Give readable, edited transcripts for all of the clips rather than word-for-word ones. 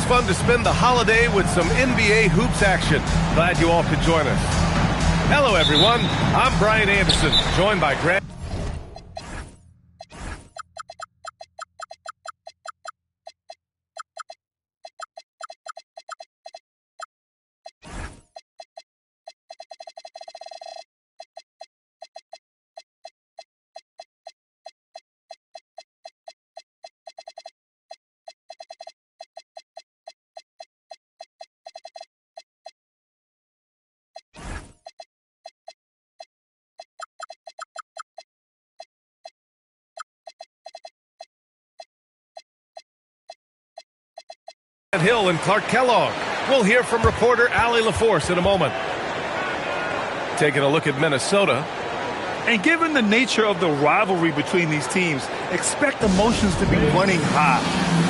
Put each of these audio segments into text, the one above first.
always fun to spend the holiday with some NBA hoops action. Glad you all could join us. Hello, everyone. I'm Brian Anderson, joined by Grant. Hill and Clark Kellogg. We'll hear from reporter Allie LaForce in a moment. Taking a look at Minnesota. And given the nature of the rivalry between these teams, expect emotions to be running high.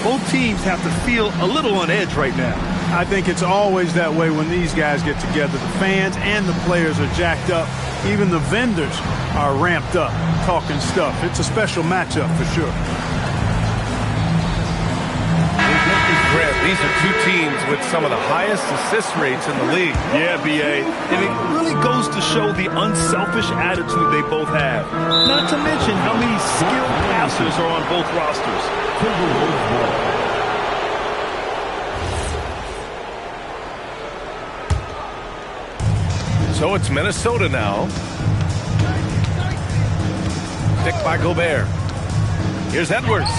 Both teams have to feel a little on edge right now. I think it's always that way when these guys get together. The fans and the players are jacked up. Even the vendors are ramped up, talking stuff. It's a special matchup for sure. Grant, these are two teams with some of the highest assist rates in the league. Yeah, B.A. And it really goes to show the unselfish attitude they both have. Not to mention how many skilled passers are on both rosters. So it's Minnesota now. Picked by Gobert. Here's Edwards.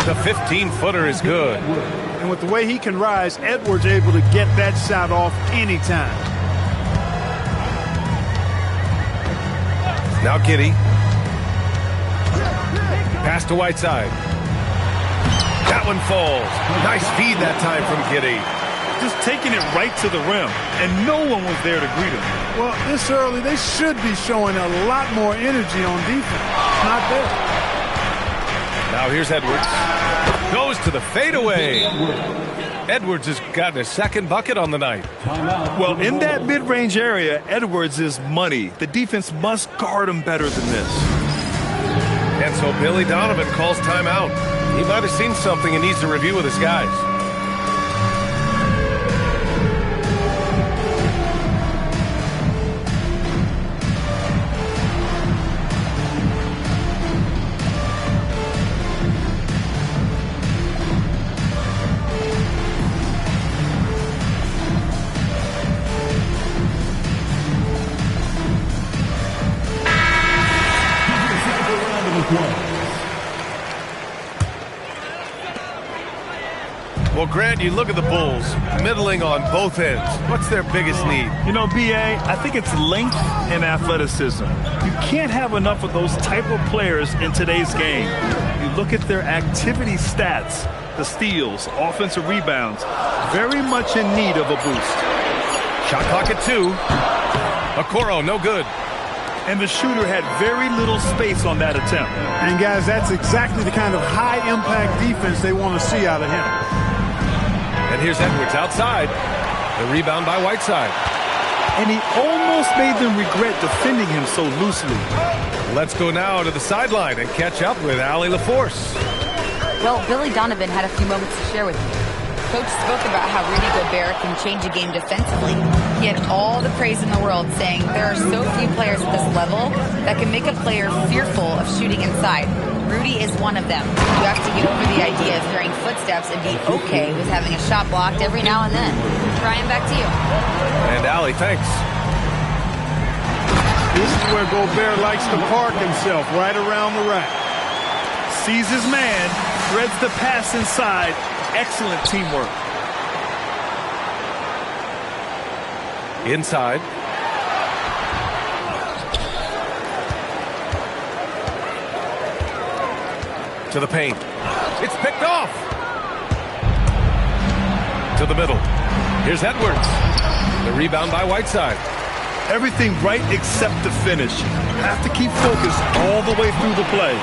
The 15-footer is good. And with the way he can rise, Edwards able to get that shot off anytime. Now Giddey. Pass to Whiteside. That one falls. Nice feed that time from Giddey. Just taking it right to the rim, and no one was there to greet him. Well, this early, they should be showing a lot more energy on defense. Not there. Now here's Edwards. Goes to the fadeaway. Edwards has gotten his second bucket on the night. Well, in that mid-range area, Edwards is money. The defense must guard him better than this. And so Billy Donovan calls timeout. He might have seen something and needs to review with his guys. Well, Grant, you look at the Bulls, middling on both ends. What's their biggest need? You know, B.A., I think it's length and athleticism. You can't have enough of those type of players in today's game. You look at their activity stats, the steals, offensive rebounds, very much in need of a boost. Shot clock at 2. Okoro, no good. And the shooter had very little space on that attempt. And, guys, that's exactly the kind of high-impact defense they want to see out of him. And here's Edwards outside. The rebound by Whiteside. And he almost made them regret defending him so loosely. Let's go now to the sideline and catch up with Allie LaForce. Well, Billy Donovan had a few moments to share with me. Coach spoke about how Rudy Gobert can change a game defensively. He had all the praise in the world, saying there are so few players at this level that can make a player fearful of shooting inside. Rudy is one of them. You have to get over the idea of hearing footsteps and be okay with having a shot blocked every now and then. Brian, back to you. And Allie, thanks. This is where Gobert likes to park himself, right around the rack. Sees his man, threads the pass inside. Excellent teamwork. Inside. To the paint. It's picked off. To the middle. Here's Edwards. The rebound by Whiteside. Everything right except the finish. Have to keep focused all the way through the play.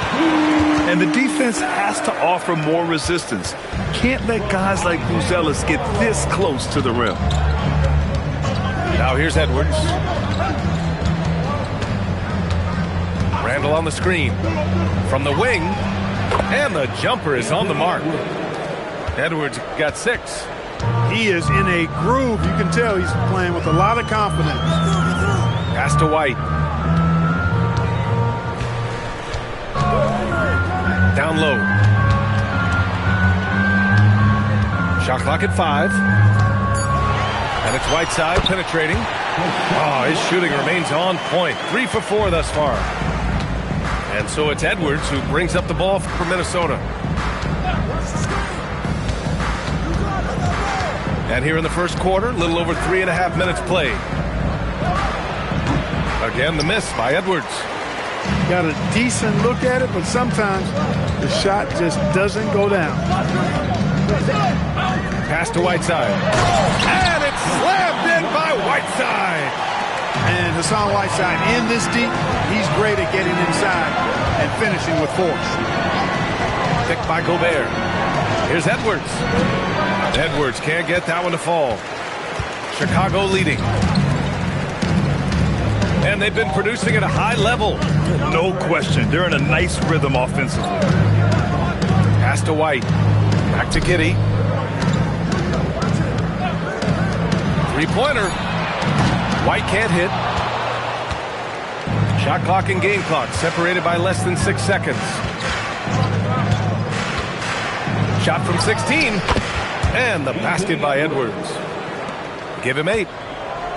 And the defense has to offer more resistance. Can't let guys like Buzelis get this close to the rim. Now here's Edwards. Randall on the screen. From the wing. And the jumper is on the mark. Edwards got 6. He is in a groove. You can tell he's playing with a lot of confidence. Pass to White. Down low. Shot clock at 5. And it's Whiteside penetrating. Oh, his shooting remains on point. 3 for 4 thus far. And so it's Edwards who brings up the ball for Minnesota. And here in the first quarter, a little over 3.5 minutes played. Again, the miss by Edwards. Got a decent look at it, but sometimes the shot just doesn't go down. Pass to Whiteside. And it's slammed in by Whiteside. And Hassan Whiteside in this deep, he's great at getting inside and finishing with force. Picked by Gobert. Here's Edwards. Edwards can't get that one to fall. Chicago leading. And they've been producing at a high level. No question. They're in a nice rhythm offensively. Pass to White. Back to Giddey. Three-pointer. White can't hit. Shot clock and game clock separated by less than 6 seconds. Shot from 16. And the basket by Edwards. Give him 8.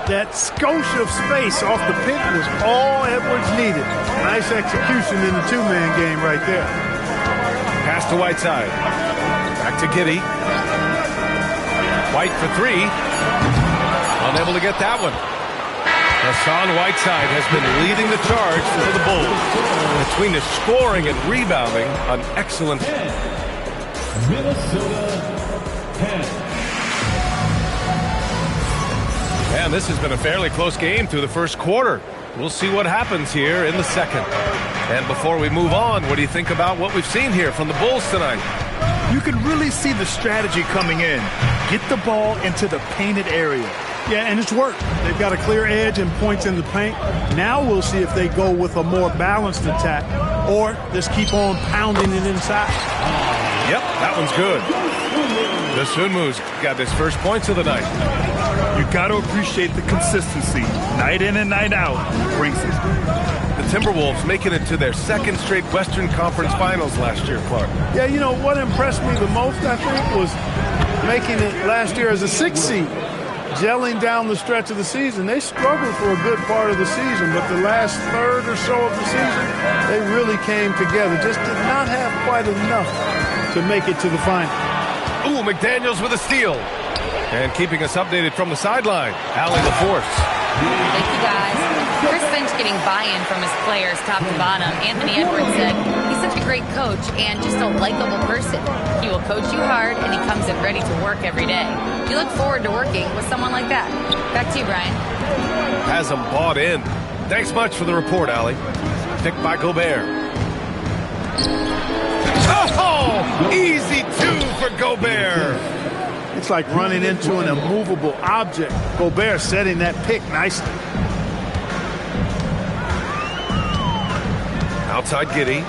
That skosh of space off the pick was all Edwards needed. Nice execution in the two-man game right there. Pass to Whiteside. Back to Giddey. White for 3. Unable to get that one. Hassan Whiteside has been leading the charge for the Bulls. Between the scoring and rebounding, an excellent. Minnesota 10. And this has been a fairly close game through the first quarter. We'll see what happens here in the second. And before we move on, what do you think about what we've seen here from the Bulls tonight? You can really see the strategy coming in. Get the ball into the painted area. Yeah, and it's worked. They've got a clear edge and points in the paint. Now we'll see if they go with a more balanced attack or just keep on pounding it inside. Yep, that one's good. Dosunmu's got his first points of the night. You got to appreciate the consistency. Night in and night out brings it. The Timberwolves making it to their second straight Western Conference Finals last year, Clark. Yeah, you know, what impressed me the most, I think, was making it last year as a 6th seed. Gelling down the stretch of the season. They struggled for a good part of the season, but the last third or so of the season, they really came together. Just did not have quite enough to make it to the final. Ooh, McDaniels with a steal. And keeping us updated from the sideline, Allie LaForce. Thank you, guys. Chris Finch getting buy-in from his players top to bottom. Anthony Edwards said he's such a great coach and just a likable person. He will coach you hard, and he comes in ready to work every day. You look forward to working with someone like that. Back to you, Brian. Has them bought in. Thanks much for the report, Allie. Picked by Gobert. Oh, easy 2 for Gobert. It's like running into an immovable object. Gobert setting that pick nicely. Outside Giddey.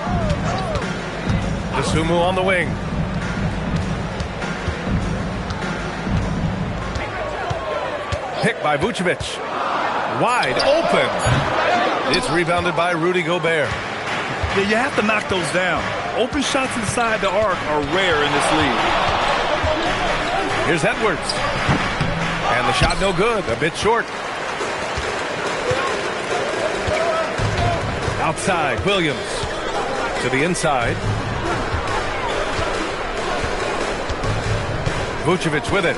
Dosunmu on the wing. Picked by Vucevic. Wide open. It's rebounded by Rudy Gobert. Yeah, you have to knock those down. Open shots inside the arc are rare in this league. Here's Edwards. And the shot no good. A bit short. Outside, Williams. To the inside. Vucevic with it.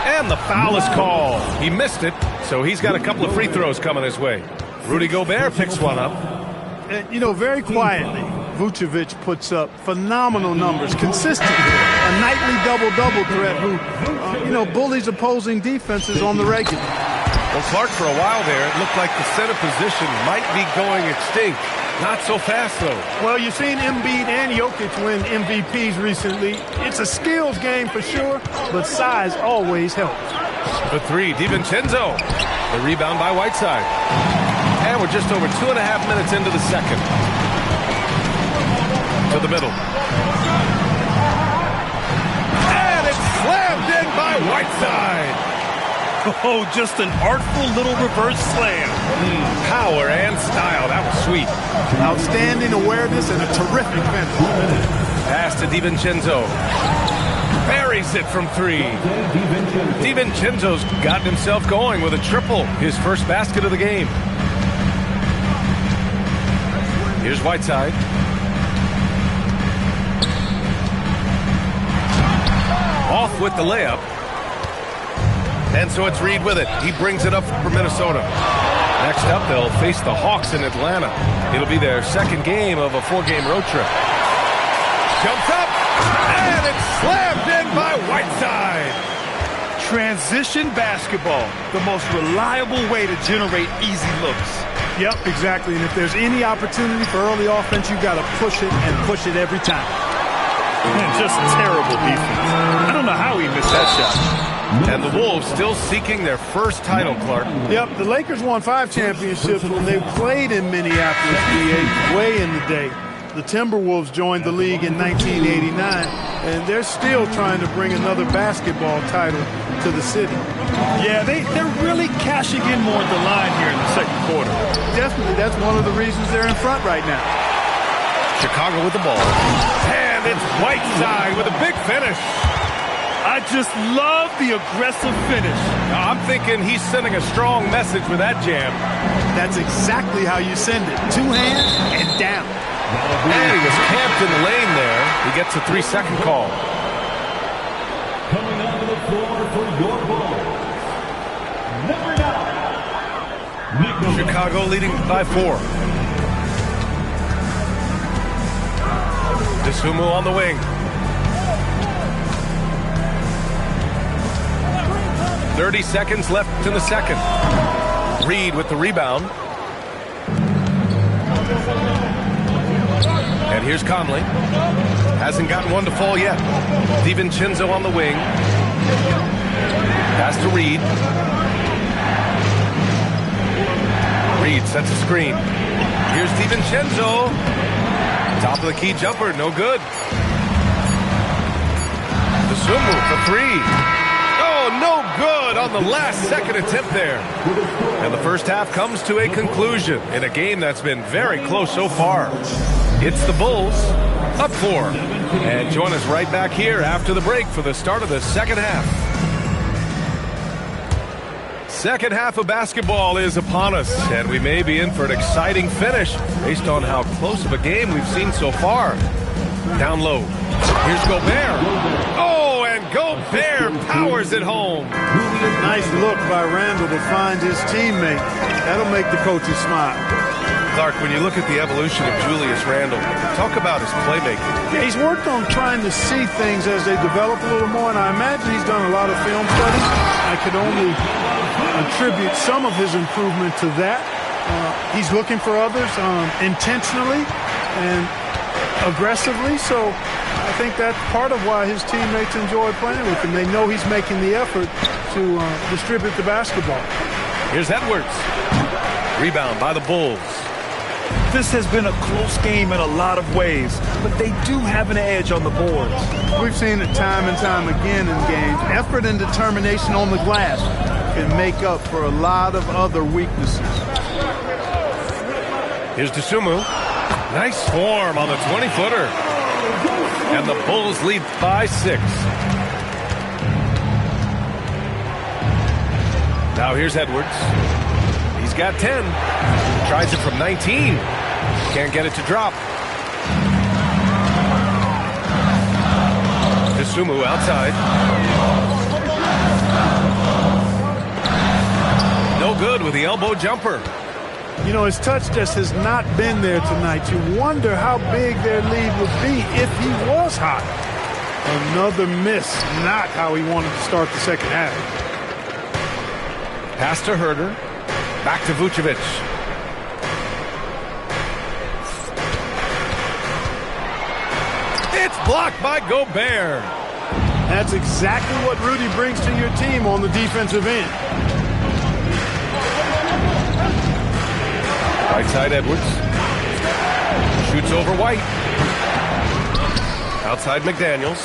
And the foul is called. He missed it, so he's got a couple of free throws coming his way. Rudy Gobert picks one up. And, you know, very quietly, Vucevic puts up phenomenal numbers, consistently. A nightly double-double threat who, bullies opposing defenses on the regular. Well, Clark, for a while there, it looked like the center position might be going extinct. Not so fast, though. Well, you've seen Embiid and Jokic win MVPs recently. It's a skills game for sure, but size always helps. The 3, DiVincenzo. The rebound by Whiteside. And we're just over 2.5 minutes into the second. To the middle. by Whiteside. Oh, just an artful little reverse slam. Power and style. That was sweet. Outstanding awareness and a terrific finish. Pass to DiVincenzo. Buries it from three. DiVincenzo's gotten himself going with a triple. His first basket of the game. Here's Whiteside. Off with the layup. And so it's Reed with it. He brings it up for Minnesota. Next up, they'll face the Hawks in Atlanta. It'll be their second game of a 4-game road trip. Jumps up, and it's slammed in by Whiteside. Transition basketball, the most reliable way to generate easy looks. Yep, exactly. And if there's any opportunity for early offense, you've got to push it and push it every time. Man, just terrible defense. I don't know how he missed that shot. And the Wolves still seeking their first title, Clark. Yep, the Lakers won 5 championships when they played in Minneapolis, PA, way in the day. The Timberwolves joined the league in 1989, and they're still trying to bring another basketball title to the city. Yeah, they're really cashing in more at the line here in the second quarter. Definitely, that's one of the reasons they're in front right now. Chicago with the ball. And it's Whiteside with a big finish. I just love the aggressive finish. I'm thinking he's sending a strong message with that jam. That's exactly how you send it. 2 hands and down. And he was camped in the lane there. He gets a 3-second call. Coming onto the floor for your ball, number 9, Nicholas. Chicago leading by 4. Dosunmu on the wing. 30 seconds left in the second. Reed with the rebound. And here's Conley. Hasn't gotten one to fall yet. DiVincenzo on the wing. Pass to Reed. Reed sets a screen. Here's DiVincenzo. Top of the key jumper, no good. Dosunmu for 3. No good on the last second attempt there. And the first half comes to a conclusion in a game that's been very close so far. It's the Bulls up 4. And join us right back here after the break for the start of the second half. Second half of basketball is upon us, and we may be in for an exciting finish based on how close of a game we've seen so far. Down low. Here's Gobert. Oh, and Gobert powers it home. Nice look by Randall to find his teammate. That'll make the coaches smile. Clark, when you look at the evolution of Julius Randle, talk about his playmaking. Yeah, he's worked on trying to see things as they develop a little more, and I imagine he's done a lot of film study. I could only attribute some of his improvement to that. He's looking for others intentionally and aggressively, so I think that's part of why his teammates enjoy playing with him. They know he's making the effort to distribute the basketball. Here's Edwards. Rebound by the Bulls. This has been a close game in a lot of ways, but they do have an edge on the boards. We've seen it time and time again in games. Effort and determination on the glass can make up for a lot of other weaknesses. Here's Dosunmu. Nice form on the 20-footer. And the Bulls lead by 6. Now here's Edwards. He's got 10. Tries it from 19. Can't get it to drop. Dosunmu outside. No good with the elbow jumper. You know, his touch just has not been there tonight. You wonder how big their lead would be if he was hot. Another miss. Not how he wanted to start the second half. Pass to Herter. Back to Vucevic. It's blocked by Gobert. That's exactly what Rudy brings to your team on the defensive end. Right side Edwards. Shoots over White. Outside McDaniels.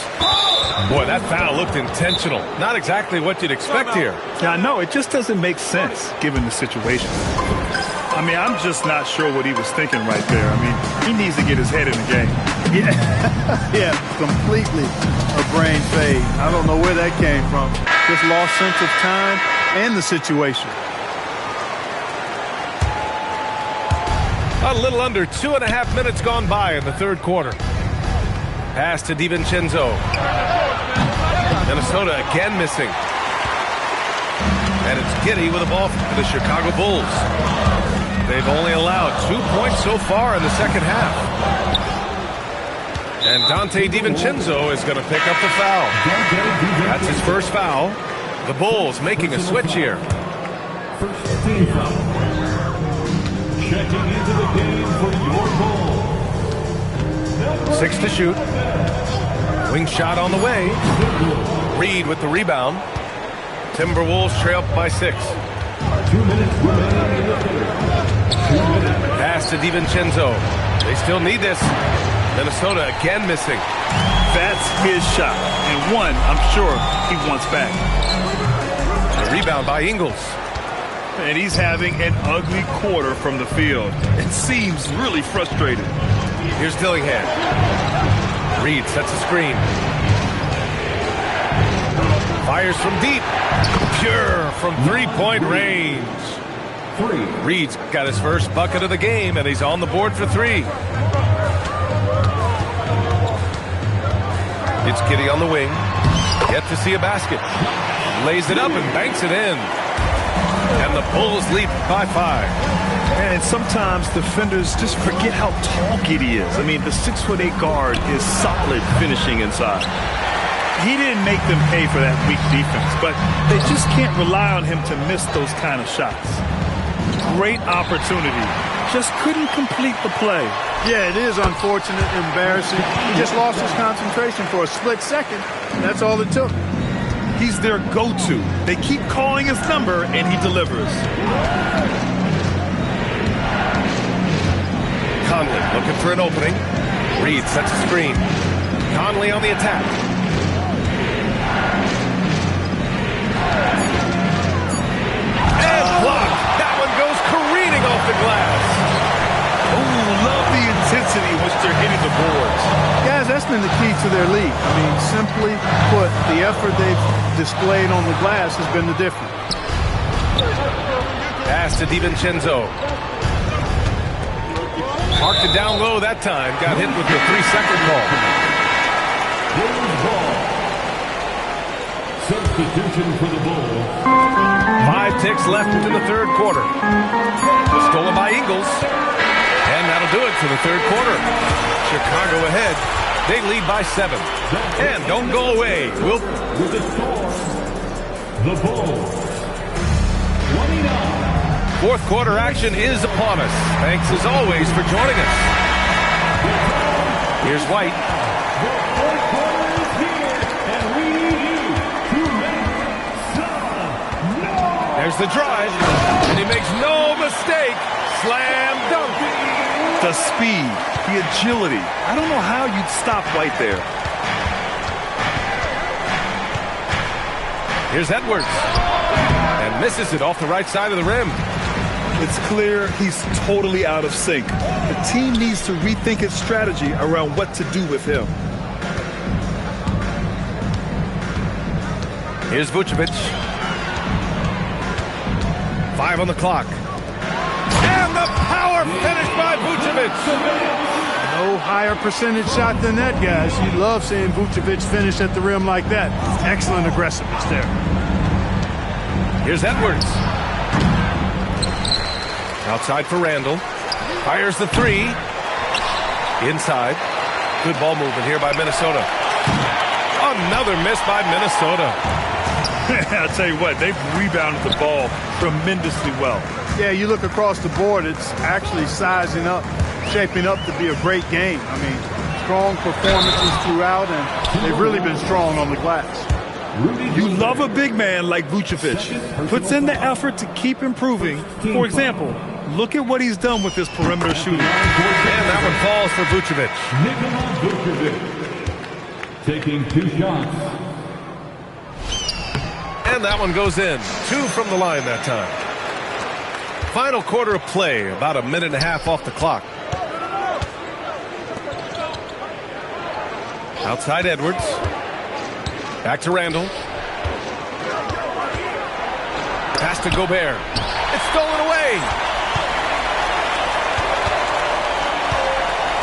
Boy, that foul looked intentional. Not exactly what you'd expect here. Yeah, I know. It just doesn't make sense given the situation. I mean, I'm just not sure what he was thinking right there. I mean, he needs to get his head in the game. Yeah, yeah, completely a brain fade. I don't know where that came from. Just lost sense of time and the situation. A little under 2.5 minutes gone by in the third quarter. Pass to DiVincenzo. Minnesota again missing. And it's Giddey with the ball for the Chicago Bulls. They've only allowed 2 points so far in the second half. And Dante DiVincenzo is going to pick up the foul. That's his first foul. The Bulls making a switch here. First team foul. Checking into the game for your Bulls. 6 to shoot. Wing shot on the way. Reed with the rebound. Timberwolves trail by 6. 2 minutes remaining in the third. 2 minutes. Pass to DiVincenzo. They still need this. Minnesota again missing. That's his shot. And one, I'm sure he wants back. The rebound by Ingles. And he's having an ugly quarter from the field. It seems really frustrated. Here's Dillingham. Reed sets a screen. Fires from deep. Pure from three-point range. Reed's got his first bucket of the game, and he's on the board for 3. It's Giddey on the wing. Yet to see a basket. Lays it up and banks it in. And the Bulls lead by 5. And sometimes defenders just forget how tall Giddey is. I mean, the 6'8" guard is solid finishing inside. He didn't make them pay for that weak defense, but they just can't rely on him to miss those kind of shots. Great opportunity. Just couldn't complete the play. Yeah, it is unfortunate, embarrassing. He just lost his concentration for a split second. That's all it took. He's their go-to. They keep calling his number, and he delivers. Conley looking for an opening. Reed sets a screen. Conley on the attack. And blocked. That one goes careening off the glass. Ooh, love the intensity which they're hitting the boards. Guys, that's been the key to their lead. I mean, simply put, the effort they've displayed on the glass has been the difference. Pass to DiVincenzo. Marked it down low that time. Got hit with the 3-second ball. Substitution for the Bulls. 5 ticks left in the third quarter. Stolen by Ingles. And that'll do it for the third quarter. Chicago ahead. They lead by 7. And don't go away. With the score, the Bulls. 29. Fourth quarter action is upon us. Thanks as always for joining us. Here's White. The fourth quarter is here, and we need you to make some noise. There's the drive. And he makes no mistake. Slam dunk. The speed, the agility. I don't know how you'd stop White there. Here's Edwards. And misses it off the right side of the rim. It's clear he's totally out of sync. The team needs to rethink its strategy around what to do with him. Here's Vucevic. 5 on the clock. And the power finish by Vucevic. No higher percentage shot than that, guys. You love seeing Vucevic finish at the rim like that. Excellent aggressiveness there. Here's Edwards. Outside for Randall. Fires the 3. Inside. Good ball movement here by Minnesota. Another miss by Minnesota. I'll tell you what, they've rebounded the ball tremendously well. Yeah, you look across the board, it's actually sizing up, shaping up to be a great game. I mean, strong performances throughout, and they've really been strong on the glass. You love a big man like Vucevic. Puts in the effort to keep improving. For example, look at what he's done with this perimeter shooting. And that one falls for Vucevic. taking 2 shots. And that one goes in. 2 from the line that time. Final quarter of play, about a minute and a half off the clock. Outside Edwards. Back to Randall. Pass to Gobert. It's stolen away.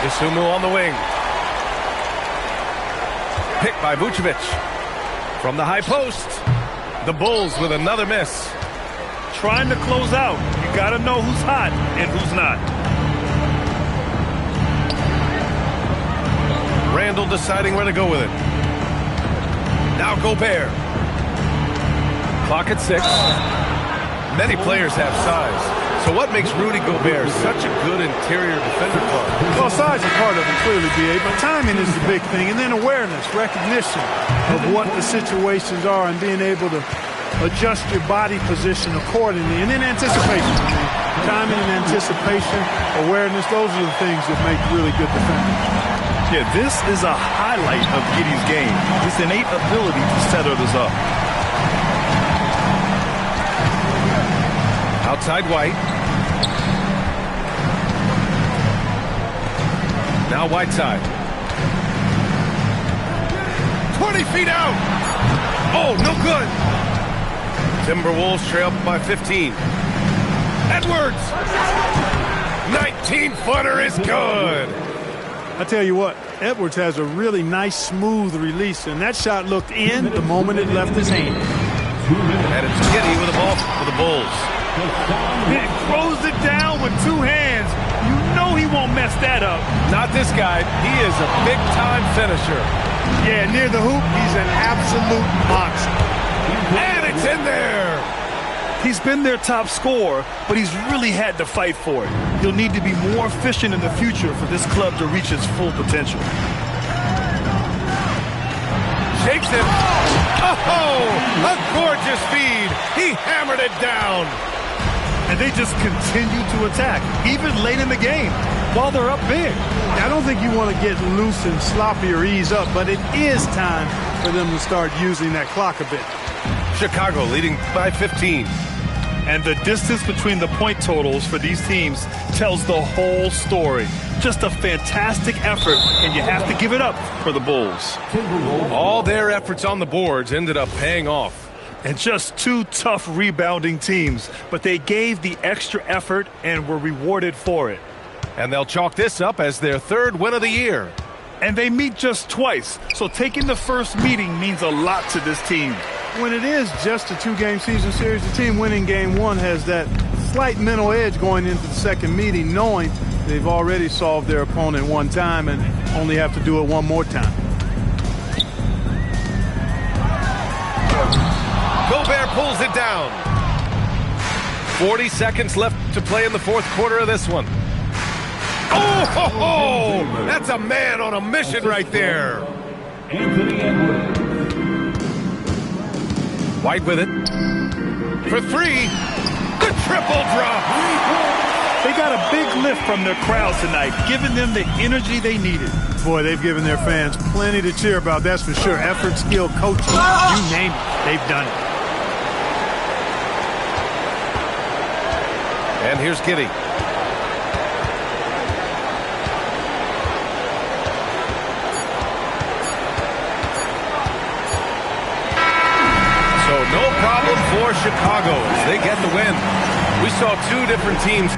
Isumu on the wing. Picked by Vucevic. From the high post. The Bulls with another miss. Trying to close out. You got to know who's hot and who's not. Randall deciding where to go with it. Now Gobert. Clock at 6. Many players have size. So what makes Rudy Gobert such a good interior defender, Clark? Well, size is part of it, clearly, B.A., but timing is the big thing. And then awareness, recognition of what the situations are and being able to adjust your body position accordingly. And then anticipation. Timing and anticipation, awareness, those are the things that make really good defenders. Yeah, this is a highlight of Giddey's game. His innate ability to set others up. Outside White. Now Whiteside. 20 feet out. Oh, no good. Timberwolves trail by 15. Edwards. 19-footer is good. I tell you what, Edwards has a really nice, smooth release, and that shot looked in the moment it left his hand. And it's Giddey with the ball for the Bulls. He throws it down with 2 hands. You know he won't mess that up. Not this guy. He is a big-time finisher. Yeah, near the hoop, he's an absolute monster. And it's in there. He's been their top scorer, but he's really had to fight for it. He'll need to be more efficient in the future for this club to reach its full potential. Shakes it. Oh, a gorgeous feed. He hammered it down. And they just continue to attack, even late in the game, while they're up big. I don't think you want to get loose and sloppy or ease up, but it is time for them to start using that clock a bit. Chicago leading by 15. And the distance between the point totals for these teams tells the whole story. Just a fantastic effort, and you have to give it up for the Bulls. All their efforts on the boards ended up paying off. And just 2 tough rebounding teams, but they gave the extra effort and were rewarded for it. And they'll chalk this up as their 3rd win of the year. And they meet just twice, so taking the first meeting means a lot to this team. When it is just a 2-game season series, the team winning game 1 has that slight mental edge going into the second meeting, knowing they've already solved their opponent 1 time and only have to do it 1 more time. Gobert pulls it down. 40 seconds left to play in the 4th quarter of this one. Oh, ho, ho! That's a man on a mission right there. Anthony Edwards. White with it. For 3. The triple drop. They got a big lift from their crowd tonight, giving them the energy they needed. Boy, they've given their fans plenty to cheer about, that's for sure. Effort, skill, coaching, you name it, they've done it. And here's Giddey. So no problem for Chicago as they get the win. We saw 2 different teams